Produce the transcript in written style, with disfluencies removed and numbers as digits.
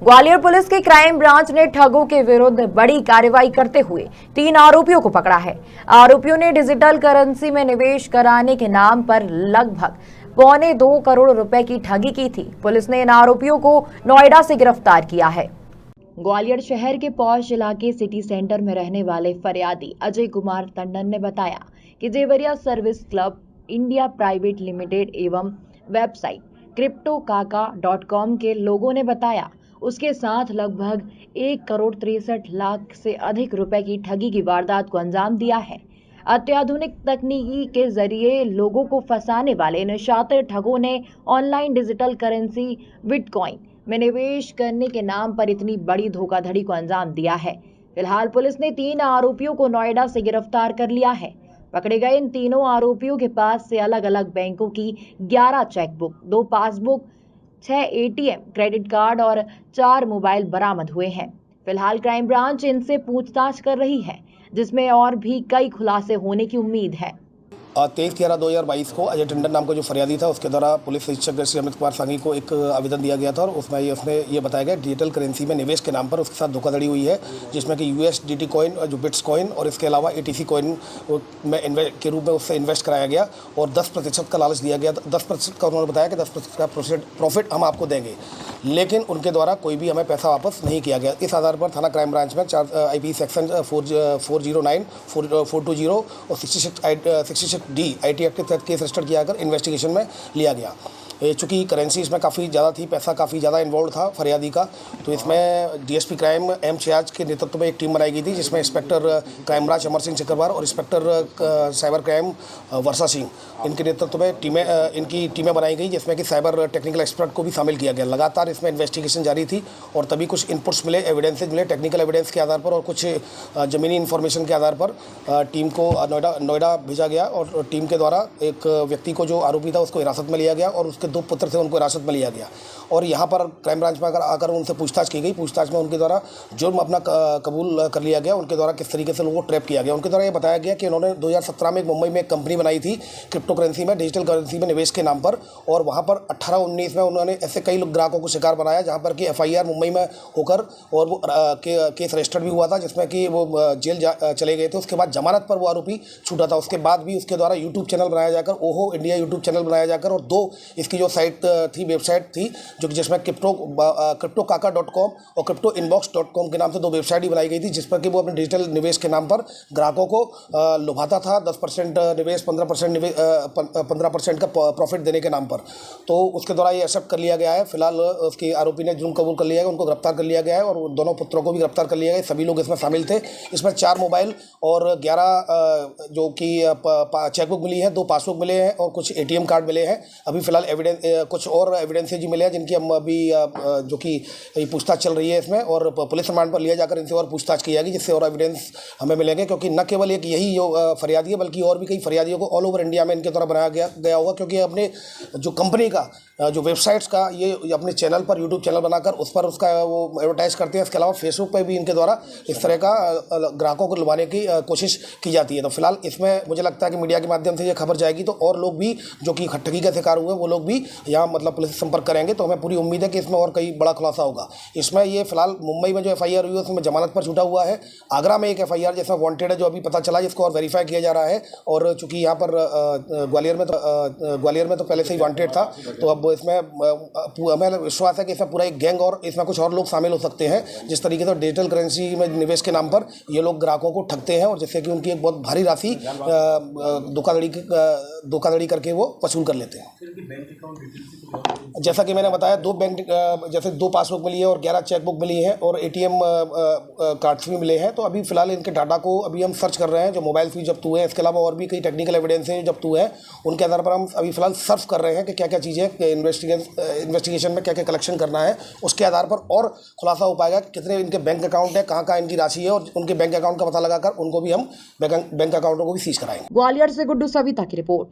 Gwalior police की crime branch ने ठगों के विरुद्ध बड़ी कार्रवाई करते हुए 3 आरोपियों को पकड़ा है। आरोपियों ने डिजिटल करेंसी में निवेश कराने के नाम पर लगभग 1.25 करोड़ रुपए की ठगी की थी। पुलिस ने इन आरोपियों को नोएडा से गिरफ्तार किया है। ग्वालियर शहर के पॉश इलाके सिटी सेंटर में रहने वाले फरियादी अजय कुमार टंडन ने बताया कि जेवरिया service club India private limited एवं वेबसाइट cryptokaaka.com के लोगों ने बताया उसके साथ लगभग 1,63,00,000 से अधिक रुपए की ठगी की वारदात को अंजाम दिया है। अत्याधुनिक तकनीकी के जरिए लोगों को फंसाने वाले इन शातिर ठगों ने ऑनलाइन डिजिटल करेंसी बिटकॉइन में निवेश करने के नाम पर इतनी बड़ी धोखाधड़ी को अंजाम दिया है। फिलहाल पुलिस ने 3 आरोपियों को नोएडा से गिरफ्तार कर लिया है। पकड़े गए इन तीनों आरोपियों के पास से अलग अलग बैंकों की 11 chequebook, 2 passbook, 6 ATM, credit card और 4 मोबाइल बरामद हुए हैं। फिलहाल क्राइम ब्रांच इनसे पूछताछ कर रही है, जिसमें और भी कई खुलासे होने की उम्मीद है। 23/11/2022 को अजय टंडन नाम का जो फरियादी था उसके द्वारा पुलिस अधीक्षक श्री अमित कुमार सांघी को एक आवेदन दिया गया था और उसमें उसने बताया गया डिजिटल करेंसी में निवेश के नाम पर उसके साथ धोखाधड़ी हुई है, जिसमें कि USDT कॉइन, जो बिट्स कॉइन और इसके अलावा ATC कॉइन में के रूप में उससे इन्वेस्ट कराया गया और 10% का लालच दिया गया। 10% का उन्होंने बताया कि 10% का प्रॉफिट हम आपको देंगे, लेकिन उनके द्वारा कोई भी हमें पैसा वापस नहीं किया गया। इस आधार पर थाना क्राइम ब्रांच में IP सेक्शन 409, 420 और 66D IT एक्ट के तहत केस रजिस्टर किया कर इन्वेस्टिगेशन में लिया गया। चूँकि करेंसी इसमें काफ़ी ज़्यादा थी, पैसा काफ़ी ज़्यादा इन्वॉल्व था फरियादी का, तो इसमें DSP क्राइम M शयाज के नेतृत्व में एक टीम बनाई गई थी, जिसमें inspector crime branch Amar Singh Chakrawar और इंस्पेक्टर साइबर क्राइम वर्षा सिंह, इनके नेतृत्व में इनकी टीमें बनाई गई, जिसमें कि साइबर टेक्निकल एक्सपर्ट को भी शामिल किया गया। लगातार इसमें इन्वेस्टिगेशन जारी थी और तभी कुछ इनपुट्स मिले, एविडेंसेज मिले, टेक्निकल एविडेंस के आधार पर और कुछ ज़मीनी इन्फॉर्मेशन के आधार पर टीम को नोएडा भेजा गया और टीम के द्वारा एक व्यक्ति को, जो आरोपी था, उसको हिरासत में लिया गया और उसके 2 पुत्र थे, उनको हिरासत में लिया गया और यहाँ पर क्राइम ब्रांच में आकर उनसे पूछताछ की गई। पूछताछ में उनके द्वारा जुर्म अपना कबूल कर लिया गया। उनके द्वारा किस तरीके से लोगों को ट्रैप किया गया, उनके द्वारा ये बताया गया कि उन्होंने 2017 में मुंबई में एक कंपनी बनाई थी क्रिप्टो करेंसी में, डिजिटल करेंसी में निवेश के नाम पर, और वहाँ पर 18-19 में उन्होंने ऐसे कई ग्राहकों को शिकार बनाया, जहाँ पर कि FIR मुंबई में होकर और वो केस रजिस्टर्ड भी हुआ था, जिसमें कि वो जेल चले गए थे। उसके बाद जमानत पर वो आरोपी छूटा था। उसके बाद भी उसके द्वारा यूट्यूब चैनल बनाया जाकर, ओहो इंडिया यूट्यूब चैनल बनाया जाकर, और 2 इसकी जो साइट थी, वेबसाइट थी, जो जिसमें cryptokaaka.com और cryptoinbox.com के नाम से 2 वेबसाइट ही बनाई गई थी, जिस पर कि वो अपने डिजिटल निवेश के नाम पर ग्राहकों को लुभाता था। 10% निवेश, 15% का प्रॉफिट देने के नाम पर। तो उसके द्वारा ये एक्सेप्ट कर लिया गया है। फिलहाल उसके आरोपी ने जुर्म कबूल कर लिया है, उनको गिरफ्तार कर लिया गया है और दोनों पुत्रों को भी गिरफ्तार कर लिया गया है। सभी लोग इसमें शामिल थे। इसमें 4 मोबाइल और 11 जो कि चेकबुक मिली है, 2 पासबुक मिले हैं और कुछ ATM कार्ड मिले हैं। अभी फिलहाल कुछ और एविडेंसेज मिले हैं, जिनकी हम अभी जो कि पूछताछ चल रही है इसमें, और पुलिस रिमांड पर लिया जाकर इनसे और पूछताछ की जाएगी, जिससे और एविडेंस हमें मिलेंगे, क्योंकि न केवल एक यही जो फरियादी है, बल्कि और भी कई फरियादियों को ऑल ओवर इंडिया में इनके द्वारा बनाया गया होगा, क्योंकि अपने जो कंपनी का जो वेबसाइट्स का ये अपने चैनल पर, यूट्यूब चैनल बनाकर उस पर उसका वो एडवर्टाइज करते हैं। इसके अलावा फेसबुक पर भी इनके द्वारा इस तरह का ग्राहकों को लुभाने की कोशिश की जाती है। तो फिलहाल इसमें मुझे लगता है कि मीडिया के माध्यम से ये खबर जाएगी तो और लोग भी जो कि ठगी का शिकार हुए, वो लोग भी यहाँ मतलब पुलिस से संपर्क करेंगे। तो हमें पूरी उम्मीद है कि इसमें और कई बड़ा खुलासा होगा। इसमें ये फिलहाल मुंबई में जो FIR हुई है उसमें जमानत पर छूटा हुआ है। आगरा में एक FIR जिसमें वांटेड है, जो अभी पता चला, जिसको और वेरीफाई किया जा रहा है। और चूंकि यहाँ पर ग्वालियर में तो पहले से ही वांटेड था, तो अब इसमें हमें विश्वास है कि इसमें पूरा एक गैंग और इसमें कुछ और लोग शामिल हो सकते हैं, जिस तरीके से डिजिटल करेंसी में निवेश के नाम पर ये लोग ग्राहकों को ठगते हैं और जिससे कि उनकी एक बहुत भारी राशि धोखाधड़ी करके वो वसूल कर लेते हैं। जैसा कि मैंने बताया, 2 बैंक जैसे 2 पासबुक मिली है और 11 चेकबुक मिली है और ATM कार्ड्स भी मिले हैं। तो अभी फिलहाल इनके डाटा को अभी हम सर्च कर रहे हैं, जो मोबाइल भी जब्त हुए हैं। इसके अलावा और भी कई टेक्निकल एविडेंस हैं जो जब्त हुए हैं, उनके आधार पर हम अभी फिलहाल सर्च कर रहे हैं कि क्या क्या चीज़ें इन्वेस्टिगेशन में क्या क्या कलेक्शन करना है। उसके आधार पर और खुलासा हो पाएगा कि कितने इनके बैंक अकाउंट है, कहाँ इनकी राशि है, और उनके बैंक अकाउंट का पता लगाकर उनको भी हम बैंक अकाउंटों को भी सीज कराएंगे। ग्वालियर से गुड्डू सविता की रिपोर्ट।